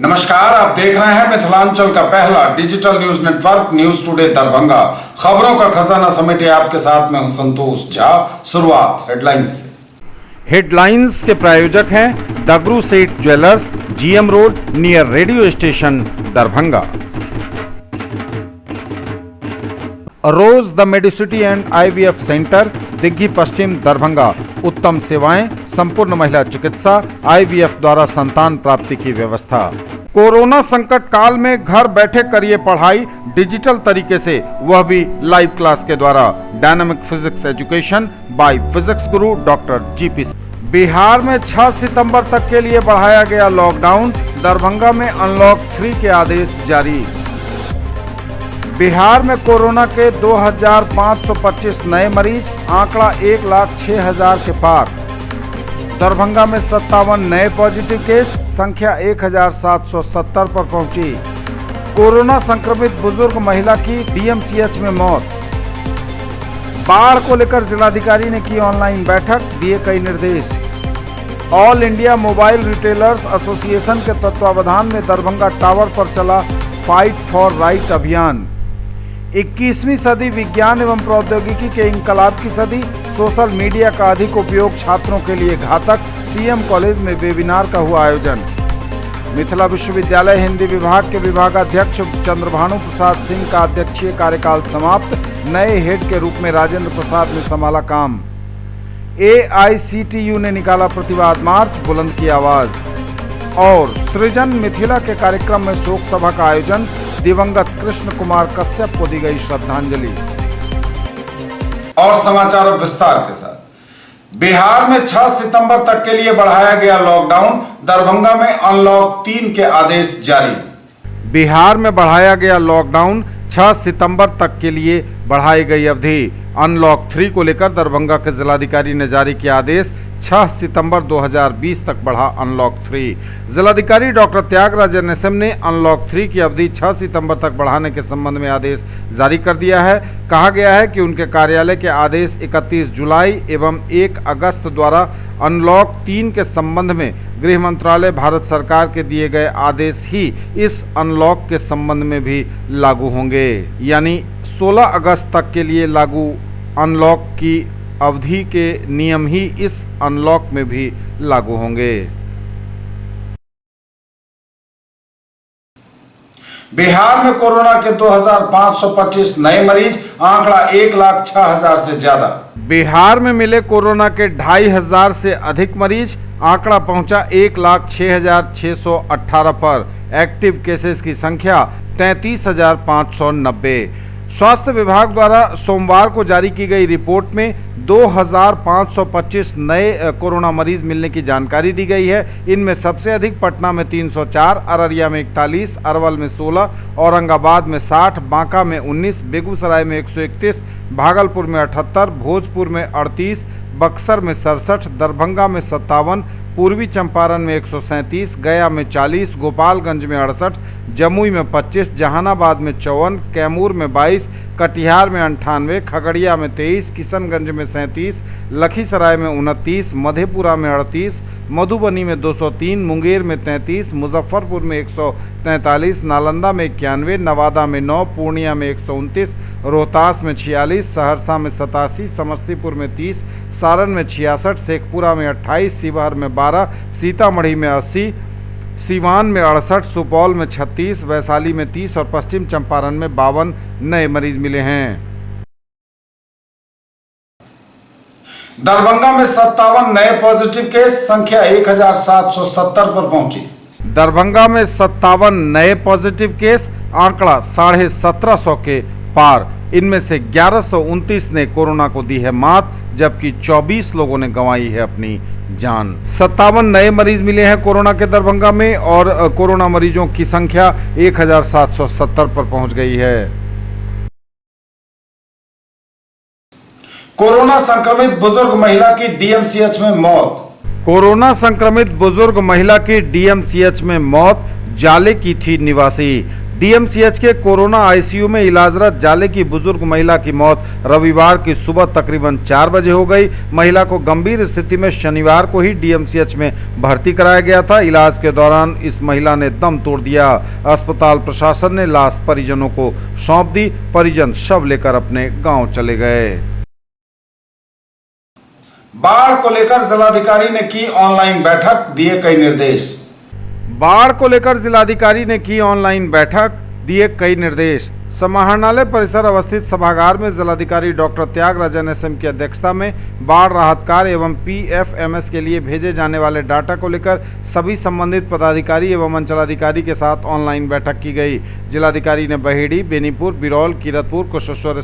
नमस्कार, आप देख रहे हैं मिथिलांचल का पहला digital news network news today Darbhanga. खबरों का खजाना समेटे आपके साथ में हूं संतोष झा। शुरुआत हेडलाइंस से। हेडलाइंस के प्रायोजक हैं Dagru Seth jewellers, GM road near radio station Darbhanga. Rose the medicity and IVF centre, Digghi पश्चिम दरभंगा। उत्तम सेवाएं, संपूर्ण महिला चिकित्सा, IVF द्वारा संतान प्राप्ति की व्यवस्था। कोरोना संकट काल में घर बैठे करिए पढ़ाई डिजिटल तरीके से, वह भी लाइव क्लास के द्वारा। Dynamic physics education by physics Guru doctor GP। Bihar में 6 सितंबर तक के लिए बढ़ाया गया लॉकडाउन, दरभंगा में अनलॉक 3 के आदेश जारी। बिहार में कोरोना के 2525 नए मरीज, आंकड़ा 1,06,000 के पार। दरभंगा में 57 नए पॉजिटिव केस, संख्या 1770 पर पहुंची। कोरोना संक्रमित बुजुर्ग महिला की DMCH में मौत। बाढ़ को लेकर जिलाधिकारी ने की ऑनलाइन बैठक, दिए कई निर्देश। All India mobile retailers association के तत्वावधान में दरभंगा टावर पर चला फाइट फॉर राइट अभियान। 21वीं सदी विज्ञान एवं प्रौद्योगिकी के इंकलाब की सदी, सोशल मीडिया का अधिक उपयोग छात्रों के लिए घातक, CM कॉलेज में वेबिनार का हुआ आयोजन। मिथिला विश्वविद्यालय हिंदी विभाग के विभागाध्यक्ष चंद्रभानु प्रसाद सिंह का अध्यक्षीय कार्यकाल समाप्त, नए हेड के रूप में राजेंद्र प्रसाद ने संभाला काम। AICTU ने निकाला प्रतिवाद मार्च, बुलंद की आवाज। और सृजन मिथिला के कार्यक्रम में शोक सभा का आयोजन, दिवंगत कृष्ण कुमार कश्यप को दी गई श्रद्धांजलि। और समाचार अब विस्तार के साथ। बिहार में 6 सितंबर तक के लिए बढ़ाया गया लॉकडाउन, दरभंगा में अनलॉक 3 के आदेश जारी। बिहार में बढ़ाया गया लॉकडाउन, 6 सितंबर तक के लिए बढ़ाई गई अवधि। अनलॉक 3 को लेकर दरभंगा के जिलाधिकारी ने जारी किया आदेश, 6 सितंबर 2020 तक बढ़ा अनलॉक 3। जिलाधिकारी डॉक्टर त्यागराज NSM ने अनलॉक 3 की अवधि 6 सितंबर तक बढ़ाने के संबंध में आदेश जारी कर दिया है। कहा गया है कि उनके कार्यालय के आदेश 31 जुलाई एवं 1 अगस्त द्वारा अनलॉक 3 के संबंध में गृह मंत्रालय भारत सरकार के दिए गए आदेश ही इस अनलॉक के संबंध में भी लागू होंगे, यानी 16 अगस्त तक के लिए लागू अनलॉक की अवधि के नियम ही इस अनलॉक में भी लागू होंगे। बिहार में कोरोना के 2525 नए मरीज, आंकड़ा 1,06,000 से ज्यादा। बिहार में मिले कोरोना के 2,500 से अधिक मरीज, आंकड़ा पहुंचा 1,06,618 पर। एक्टिव केसेस की संख्या 33,590। स्वास्थ्य विभाग द्वारा सोमवार को जारी की गई रिपोर्ट में 2,525 नए कोरोना मरीज मिलने की जानकारी दी गई है। इनमें सबसे अधिक पटना में 304, अररिया में 41, अरवल में 16, औरंगाबाद में 60, बांका में 19, बेगूसराय में 131, भागलपुर में 78, भोजपुर में 38, बक्सर में 67, दरभंगा में 57, पूर्वी चंपारण में 137, गया में 40, गोपालगंज में 68, जमुई में 25, जहानाबाद में 54, कैमूर में 22, कटिहार में 98, खगड़िया में 23, किशनगंज में 37, लखीसराय में 29, मधेपुरा में 38, मधुबनी में 203, मुंगेर में 33, मुजफ्फरपुर में 143, नालंदा में 91, नवादा में 9, पूर्णिया में 129, रोहतास में 46, सहरसा में 87, समस्तीपुर में 30, सारण में 66, शेखपुरा में 28, शिवहर में 12, सीतामढ़ी में 80, सीवान में 68, सुपौल में 36, वैशाली में 30 और पश्चिम चंपारण में 52 नए मरीज मिले हैं। दरभंगा में 57 नए पॉजिटिव केस, संख्या 1770 पर पहुंची। दरभंगा में 57 नए पॉजिटिव केस, आंकड़ा 1750 के पार। इनमें से 1129 ने कोरोना को दी है मात, जबकि 24 लोगों ने गंवाई है अपनी जान। 57 नए मरीज मिले हैं कोरोना के दरभंगा में और कोरोना मरीजों की संख्या 1770 पर पहुंच गई है। कोरोना संक्रमित बुजुर्ग महिला की DMCH में मौत। कोरोना संक्रमित बुजुर्ग महिला की DMCH में मौत, जाले की थी निवासी। डीएमसीएच के कोरोना आईसीयू में इलाजरत जाले की बुजुर्ग महिला की मौत रविवार की सुबह तकरीबन 4 बजे हो गई। महिला को गंभीर स्थिति में शनिवार को ही डीएमसीएच में भर्ती कराया गया था। इलाज के दौरान इस महिला ने दम तोड़ दिया। अस्पताल प्रशासन ने लाश परिजनों को सौंप दी। परिजन शव लेकर अपने गांव चले गए। बाढ़ को लेकर जिलाधिकारी ने की ऑनलाइन बैठक, दिए कई निर्देश। बाढ़ को लेकर जिलाधिकारी ने की ऑनलाइन बैठक, दिए कई निर्देश। समाहरणालय परिसर अवस्थित सभागार में जिलाधिकारी डॉक्टर त्यागराजन एसएम की अध्यक्षता में बाढ़ राहत कार्य एवं पीएफएमएस के लिए भेजे जाने वाले डाटा को लेकर सभी संबंधित पदाधिकारी एवं अंचलाधिकारी के साथ ऑनलाइन बैठक की गई। जिलाधिकारी ने बहेड़ी, बेनीपुर, बिरौल, कीरतपुर, कुशेश्वर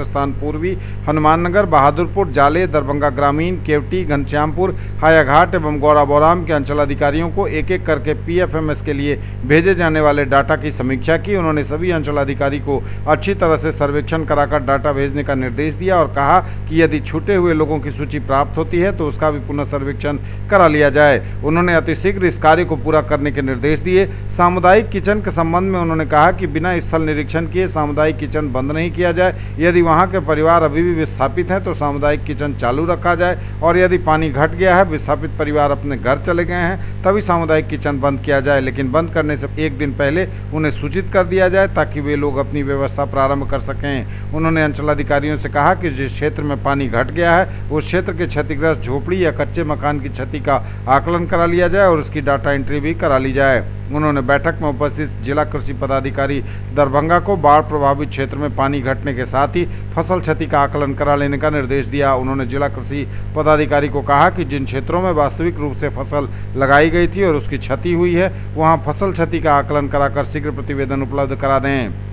स्थान पूर्वी, हनुमाननगर, बहादुरपुर, जाले, दरभंगा ग्रामीण, केवटी, घनश्यामपुर, हायाघाट एवं गौराबौराम के अंचलाधिकारियों को एक एक करके पीएफएमएस के लिए भेजे जाने वाले डाटा की समीक्षा की। उन्होंने सभी अंचलाधिकारी को अच्छी तरह से सर्वेक्षण कराकर डाटा भेजने का निर्देश दिया और कहा कि यदि छूटे हुए लोगों की सूची प्राप्त होती है तो उसका भी पुनः सर्वेक्षण करा लिया जाए। उन्होंने अतिशीघ्र इस कार्य को पूरा करने के निर्देश दिए। सामुदायिक किचन के संबंध में उन्होंने कहा कि बिना स्थल निरीक्षण किए सामुदायिक किचन बंद नहीं किया जाए। यदि वहां के परिवार अभी भी विस्थापित हैं तो सामुदायिक किचन चालू रखा जाए और यदि पानी घट गया है, विस्थापित परिवार अपने घर चले गए हैं, तभी सामुदायिक किचन बंद किया जाए। लेकिन बंद करने से एक दिन पहले उन्हें सूचित कर दिया जाए ताकि वे लोग अपनी व्यवस्था प्रारंभ कर सकें। उन्होंने अंचलाधिकारियों से कहा कि जिस क्षेत्र में पानी घट गया है उस क्षेत्र के क्षतिग्रस्त झोपड़ी या कच्चे मकान की क्षति का आकलन करा लिया जाए और उसकी डाटा एंट्री भी करा ली जाए। उन्होंने बैठक में उपस्थित जिला कृषि पदाधिकारी दरभंगा को बाढ़ प्रभावित क्षेत्र में पानी घटने के साथ ही फसल क्षति का आकलन करा लेने का निर्देश दिया। उन्होंने जिला कृषि पदाधिकारी को कहा कि जिन क्षेत्रों में वास्तविक रूप से फसल लगाई गई थी और उसकी क्षति हुई है वहां फसल क्षति का आकलन कराकर शीघ्र प्रतिवेदन उपलब्ध करा दें।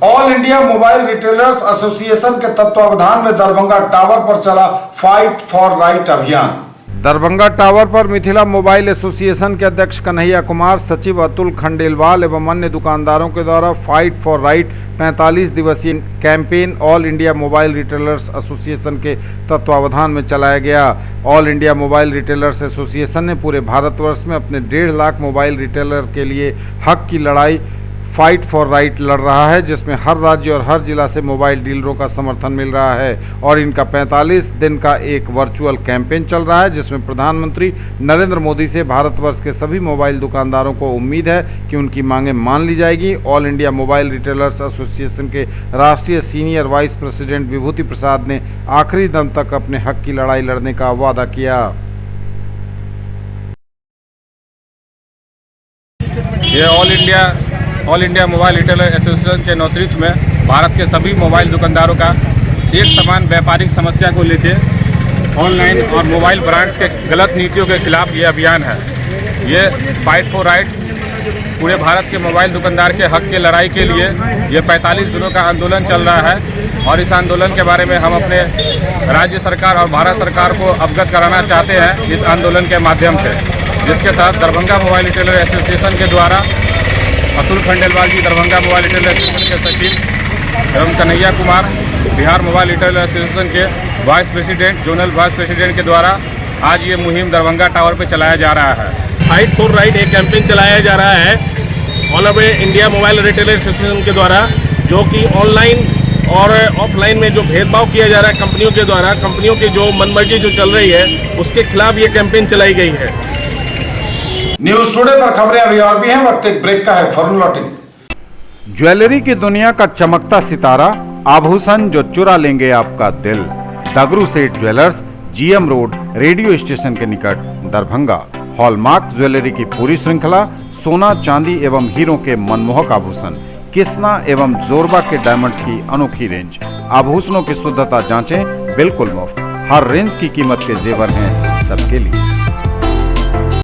All India mobile retailers association के तत्वावधान में दरभंगा टावर पर चला फाइट फॉर राइट अभियान। दरभंगा टावर पर मिथिला मोबाइल एसोसिएशन के अध्यक्ष कन्हैया कुमार, सचिव अतुल खंडेलवाल एवं अन्य दुकानदारों के द्वारा फाइट फॉर राइट 45 दिवसीय campaign all India mobile retailers association के तत्वावधान में चलाया गया। All India mobile retailers association ने पूरे भारतवर्ष में अपने 1.5 लाख मोबाइल रिटेलर के लिए हक की लड़ाई फाइट फॉर राइट लड़ रहा है, जिसमें हर राज्य और हर जिला से मोबाइल डीलरों का समर्थन मिल रहा है और इनका 45 दिन का एक वर्चुअल कैंपेन चल रहा है, जिसमें प्रधानमंत्री नरेंद्र मोदी से भारतवर्ष के सभी मोबाइल दुकानदारों को उम्मीद है कि उनकी मांगें मान ली जाएगी। All India mobile retailers association के राष्ट्रीय सीनियर वाइस प्रेसिडेंट विभूति प्रसाद ने आखिरी दम तक अपने हक की लड़ाई लड़ने का वादा किया। ये all India mobile retailer association के नेतृत्व में भारत के सभी मोबाइल दुकानदारों का एक समान व्यापारिक समस्या को लेकर ऑनलाइन और मोबाइल ब्रांड्स के गलत नीतियों के खिलाफ ये अभियान है। ये फाइट फॉर राइट पूरे भारत के मोबाइल दुकानदार के हक की लड़ाई के लिए ये 45 दिनों का आंदोलन चल रहा है और इस आंदोलन के बारे में हम अपने राज्य सरकार और भारत सरकार को अवगत कराना चाहते हैं इस आंदोलन के माध्यम से, जिसके तहत दरभंगा मोबाइल रिटेलर एसोसिएशन के द्वारा Atul Khandelwal ji Darbhanga mobile retailer association के सचिव एवं Kanhaiya Kumar Bihar mobile retailer association के vice president, zonal vice president के द्वारा आज ये मुहिम दरभंगा टावर पे चलाया जा रहा है। फाइट फॉर राइट एक कैंपेन चलाया जा रहा है all over India mobile retailer association के द्वारा, जो कि ऑनलाइन और ऑफलाइन में जो भेदभाव किया जा रहा है कंपनियों के द्वारा, कंपनियों की जो मनमर्जी जो चल रही है उसके खिलाफ ये कैंपेन चलाई गई है। न्यूज टुडे पर खबरें अभी और भी हैं, वक्त एक ब्रेक का है, फौरन लौटेंगे। ज्वेलरी की दुनिया का चमकता सितारा, आभूषण जो चुरा लेंगे आपका दिल। दगरू सेठ jewellers, GM road, radio station के निकट, दरभंगा। हॉलमार्क ज्वेलरी की पूरी श्रृंखला, सोना, चांदी एवं हीरों के मनमोहक आभूषण, किस्ना एवं जोरबा के डायमंड्स की अनोखी रेंज। आभूषणों की शुद्धता जांचें बिल्कुल मुफ्त। हर रेंज की कीमत के जेवर हैं सबके लिए।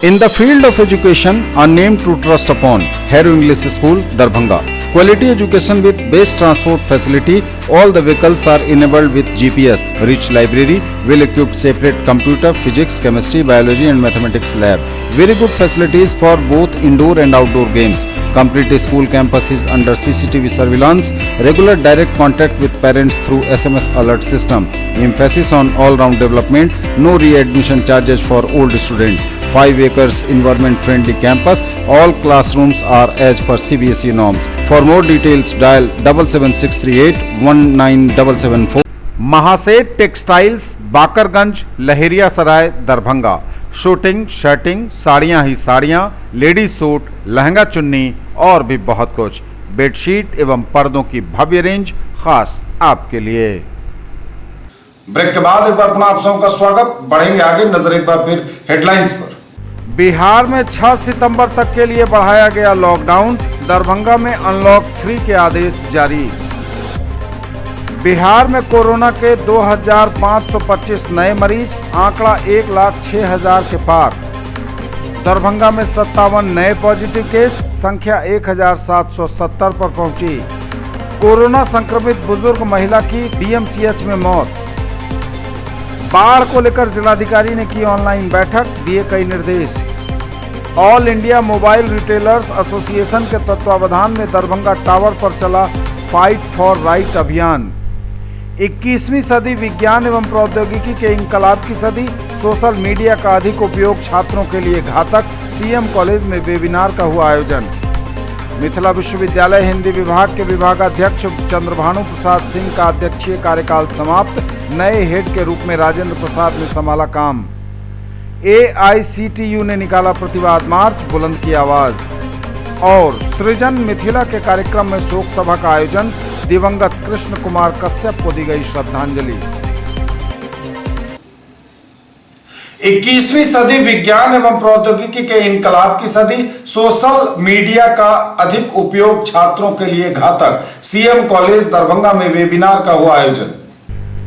In the field of education, a name to trust upon, Hero English School, Darbhanga. Quality education with best transport facility. All the vehicles are enabled with GPS. Rich library, well-equipped separate computer, physics, chemistry, biology and mathematics lab. Very good facilities for both indoor and outdoor games. Complete school campus is under CCTV surveillance. Regular direct contact with parents through SMS alert system. Emphasis on all-round development. No readmission charges for old students. 5 acres environment-friendly campus. All classrooms are as per CBSE norms. For more details, dial 77638 19774. Mahaseth textiles, Bakarganj, Laheria Sarai, Darbhanga. Suiting, shirting, साड़ियाँ ही साड़ियाँ, ladies suit, lehenga चुन्नी और भी बहुत कुछ। Bedsheet एवं पर्दों की भव्य रेंज खास आपके लिए। ब्रेक के बाद एक बार पुनः आप सबका स्वागत। बढ़ेंगे आगे, नजर एक बार फिर हेडलाइंस पर। बिहार में 6 सितंबर तक के लिए बढ़ाया गया लॉकडाउन। दरभंगा में अनलॉक 3 के आदेश जारी। बिहार में कोरोना के 2525 नए मरीज, आंकड़ा 1,06,000 के पार। दरभंगा में 57 नए पॉजिटिव केस, संख्या 1770 पर पहुंची। कोरोना संक्रमित बुजुर्ग महिला की डीएमसीएच में मौत। बाढ़ को लेकर जिलाधिकारी ने की ऑनलाइन बैठक, दिए कई निर्देश। All India mobile retailers association के तत्वावधान में दरभंगा टावर पर चला फाइट फॉर राइट अभियान। 21वीं सदी विज्ञान एवं प्रौद्योगिकी के इंकलाब की सदी, सोशल मीडिया का अधिक उपयोग छात्रों के लिए घातक, सीएम कॉलेज में वेबिनार का हुआ आयोजन। मिथिला विश्वविद्यालय हिंदी विभाग के विभागाध्यक्ष चंद्रभानु प्रसाद सिंह का अध्यक्षीय कार्यकाल समाप्त, नए हेड के रूप में राजेंद्र प्रसाद ने संभाला काम। AICTU ने निकाला प्रतिवाद मार्च, बुलंद की आवाज। और सृजन मिथिला के कार्यक्रम में शोक सभा का आयोजन, दिवंगत कृष्ण कुमार कश्यप को दी गई श्रद्धांजलि। 21वीं सदी विज्ञान एवं प्रौद्योगिकी के इनकलाब की सदी, सोशल मीडिया का अधिक उपयोग छात्रों के लिए घातक, सीएम कॉलेज दरभंगा में वेबिनार का हुआ आयोजन।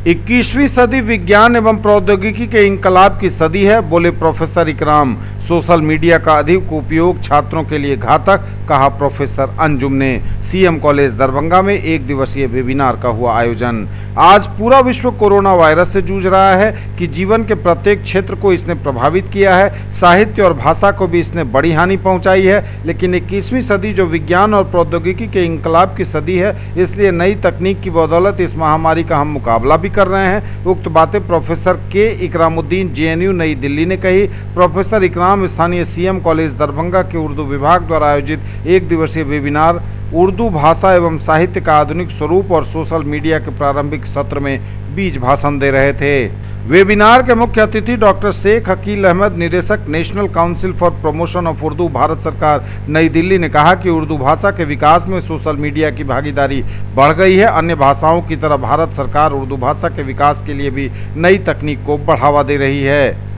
21वीं सदी विज्ञान एवं प्रौद्योगिकी के इंकलाब की सदी है, बोले प्रोफेसर इकराम। सोशल मीडिया का अधिक उपयोग छात्रों के लिए घातक, कहा प्रोफेसर अंजुम ने। सीएम कॉलेज दरभंगा में 1 दिवसीय वेबिनार का हुआ आयोजन। आज पूरा विश्व कोरोना वायरस से जूझ रहा है कि जीवन के प्रत्येक क्षेत्र को इसने प्रभावित किया है। साहित्य और भाषा को भी इसने बड़ी हानि पहुंचाई है। लेकिन 21वीं सदी जो विज्ञान और प्रौद्योगिकी के इंकलाब की सदी है, इसलिए नई तकनीक की बदौलत इस महामारी का हम मुकाबला भी कर रहे हैं। उक्त बातें प्रोफेसर के इकरामुद्दीन जेएनयू नई दिल्ली ने कही। प्रोफेसर इकराम स्थानीय सीएम कॉलेज दरभंगा के उर्दू विभाग द्वारा आयोजित 1 दिवसीय वेबिनार उर्दू भाषा एवं साहित्य का आधुनिक स्वरूप और सोशल मीडिया के प्रारंभिक सत्र में बीज भाषण दे रहे थे। वेबिनार के मुख्य अतिथि डॉक्टर शेख हकील अहमद, निदेशक national council for promotion of Urdu, Bharat सरकार, नई दिल्ली ने कहा कि उर्दू भाषा के विकास में सोशल मीडिया की भागीदारी बढ़ गई है। अन्य भाषाओं की तरह भारत सरकार उर्दू भाषा के विकास के लिए भी नई तकनीक को बढ़ावा दे रही है।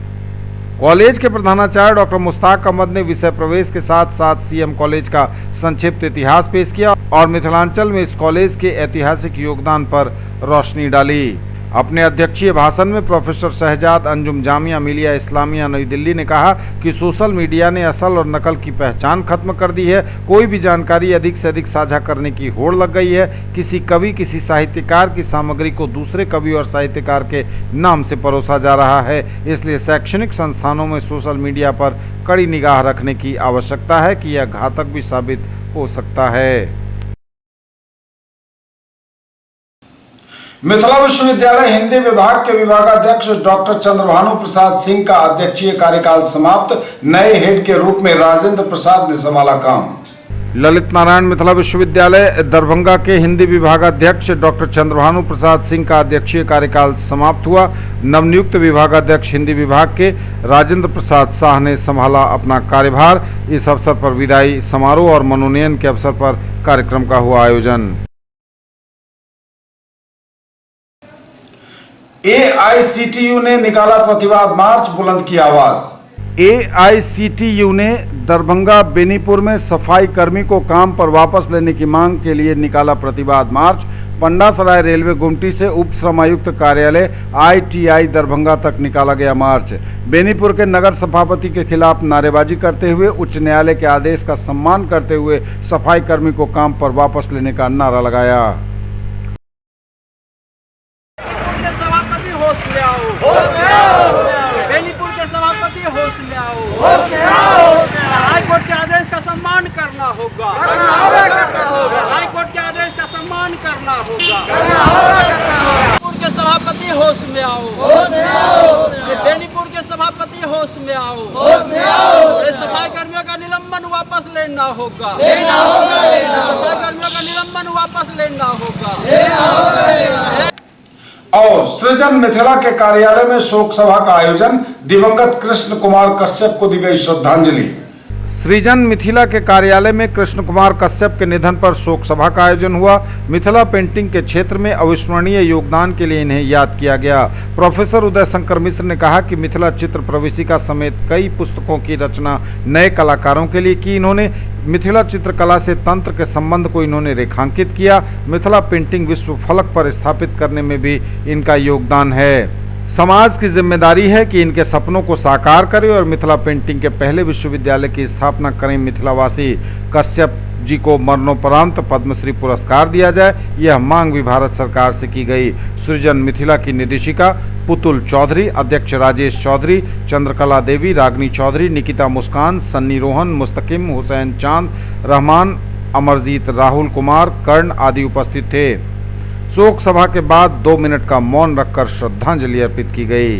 कॉलेज के प्रधानाचार्य डॉक्टर मुश्ताक अहमद ने विषय प्रवेश के साथ साथ सीएम कॉलेज का संक्षिप्त इतिहास पेश किया और मिथिलांचल में इस कॉलेज के ऐतिहासिक योगदान पर रोशनी डाली। अपने अध्यक्षीय भाषण में प्रोफेसर शहजाद अंजुम जामिया मिलिया इस्लामिया नई दिल्ली ने कहा कि सोशल मीडिया ने असल और नकल की पहचान खत्म कर दी है। कोई भी जानकारी अधिक से अधिक साझा करने की होड़ लग गई है। किसी कवि, किसी साहित्यकार की सामग्री को दूसरे कवि और साहित्यकार के नाम से परोसा जा रहा है। इसलिए शैक्षणिक संस्थानों में सोशल मीडिया पर कड़ी निगाह रखने की आवश्यकता है कि यह घातक भी साबित हो सकता है। मिथिला विश्वविद्यालय हिंदी विभाग के विभागाध्यक्ष डॉक्टर चंद्रभानु प्रसाद सिंह का अध्यक्षीय कार्यकाल समाप्त, नए हेड के रूप में राजेंद्र प्रसाद ने संभाला काम। ललित नारायण मिथिला विश्वविद्यालय दरभंगा के हिंदी विभागाध्यक्ष डॉक्टर चंद्रभानु प्रसाद सिंह का अध्यक्षीय कार्यकाल समाप्त हुआ। नवनियुक्त विभागाध्यक्ष हिंदी विभाग के राजेंद्र प्रसाद शाह ने संभाला अपना कार्यभार। इस अवसर पर विदाई समारोह और मनोनयन के अवसर पर कार्यक्रम का हुआ आयोजन। AICTU ने निकाला प्रतिवाद मार्च, बुलंद की आवाज। AICTU ने दरभंगा बेनीपुर में सफाई कर्मी को काम पर वापस लेने की मांग के लिए निकाला प्रतिवाद मार्च। पंडासराय रेलवे गुमटी से उप श्रमायुक्त कार्यालय ITI दरभंगा तक निकाला गया मार्च। बेनीपुर के नगर सभापति के खिलाफ नारेबाजी करते हुए उच्च न्यायालय के आदेश का सम्मान करते हुए सफाई कर्मी को काम पर वापस लेने का नारा लगाया। बेनीपुर के सभापति होश में आओ, हाईकोर्ट के आदेश का सम्मान करना होगा, हाईकोर्ट के आदेश का सम्मान करना होगा। बेनीपुर के सभापति होश में आओ, बेनीपुर के सभापति होश में आओ, सफाई कर्मियों का निलंबन वापस लेना होगा, सफाई कर्मियों का निलंबन वापस लेना होगा। और सृजन मिथिला के कार्यालय में शोक सभा का आयोजन, दिवंगत कृष्ण कुमार कश्यप को दी गई श्रद्धांजलि। सृजन मिथिला के कार्यालय में कृष्ण कुमार कश्यप के निधन पर शोक सभा का आयोजन हुआ। मिथिला पेंटिंग के क्षेत्र में अविस्मरणीय योगदान के लिए इन्हें याद किया गया। प्रोफेसर उदय शंकर मिश्र ने कहा कि मिथिला चित्र प्रवेशिका समेत कई पुस्तकों की रचना नए कलाकारों के लिए की। इन्होंने मिथिला चित्रकला से तंत्र के संबंध को इन्होंने रेखांकित किया। मिथिला पेंटिंग विश्व फलक पर स्थापित करने में भी इनका योगदान है। समाज की जिम्मेदारी है कि इनके सपनों को साकार करें और मिथिला पेंटिंग के पहले विश्वविद्यालय की स्थापना करें। मिथिलावासी कश्यप जी को मरणोपरांत पद्मश्री पुरस्कार दिया जाए, यह मांग भी भारत सरकार से की गई। सृजन मिथिला की निदेशिका पुतुल चौधरी, अध्यक्ष राजेश चौधरी, चंद्रकला देवी, रागनी चौधरी, निकिता मुस्कान, सन्नी रोहन, मुस्तकिम, हुसैन चांद, रहमान, अमरजीत, राहुल कुमार, कर्ण आदि उपस्थित थे। शोक सभा के बाद 2 मिनट का मौन रखकर श्रद्धांजलि अर्पित की गई।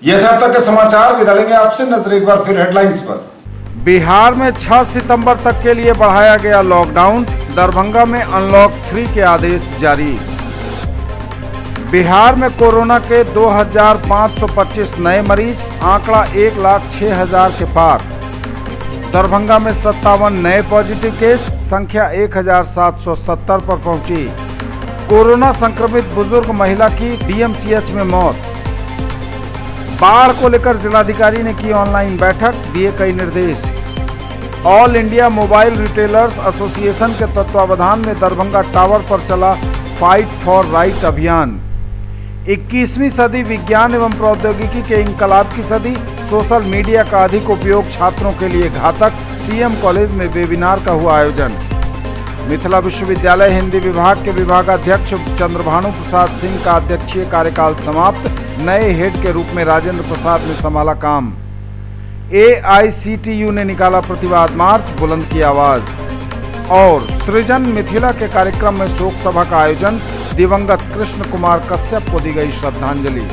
ये थे अब तक के समाचार। विदा लेंगे आपसे, नजर एक बार फिर हेडलाइंस पर। बिहार में 6 सितंबर तक के लिए बढ़ाया गया लॉकडाउन, दरभंगा में अनलॉक 3 के आदेश जारी। बिहार में कोरोना के 2525 नए मरीज, आंकड़ा 1,06,000 के पार। दरभंगा में 57 नए पॉजिटिव केस, संख्या 1770 पर पहुंची। कोरोना संक्रमित बुजुर्ग महिला की DMCH में मौत। बाढ़ को लेकर जिलाधिकारी ने की ऑनलाइन बैठक, दिए कई निर्देश। All India mobile retailers association के तत्वावधान में दरभंगा टावर पर चला फाइट फॉर राइट अभियान। 21वीं सदी विज्ञान एवं प्रौद्योगिकी के इंकलाब की सदी, सोशल मीडिया का अधिक उपयोग छात्रों के लिए घातक, CM कॉलेज में वेबिनार का हुआ आयोजन। मिथिला विश्वविद्यालय हिंदी विभाग के विभागाध्यक्ष चंद्रभानु प्रसाद सिंह का अध्यक्षीय कार्यकाल समाप्त, नए हेड के रूप में राजेंद्र प्रसाद ने संभाला काम। AICTU ने निकाला प्रतिवाद मार्च, बुलंद की आवाज। और सृजन मिथिला के कार्यक्रम में शोक सभा का आयोजन, दिवंगत कृष्ण कुमार कश्यप को दी गई श्रद्धांजलि।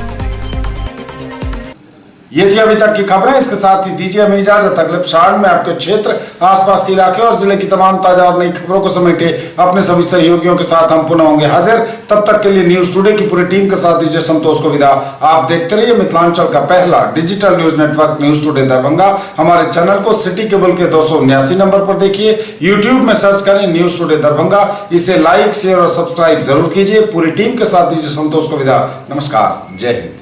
ये थी अभी तक की खबरें। इसके साथ ही दीजिए हमें इजाजत। अगले एपिसोड में आपके क्षेत्र, आसपास के इलाके और जिले की तमाम ताजा और नई खबरों को समेटे अपने सभी सहयोगियों के साथ हम पुनः होंगे हाजिर। तब तक के लिए न्यूज टुडे की पूरी टीम के साथ दीजिए संतोष को विदा। आप देखते रहिए मिथिलांचल का पहला digital news network news today Darbhanga. हमारे चैनल को सिटी केबल के 279 नंबर पर देखिए। यूट्यूब में सर्च करें न्यूज टुडे दरभंगा। इसे लाइक, शेयर और सब्सक्राइब जरूर कीजिए। पूरी टीम के साथ दीजिए संतोष को विदा। नमस्कार, जय हिंद।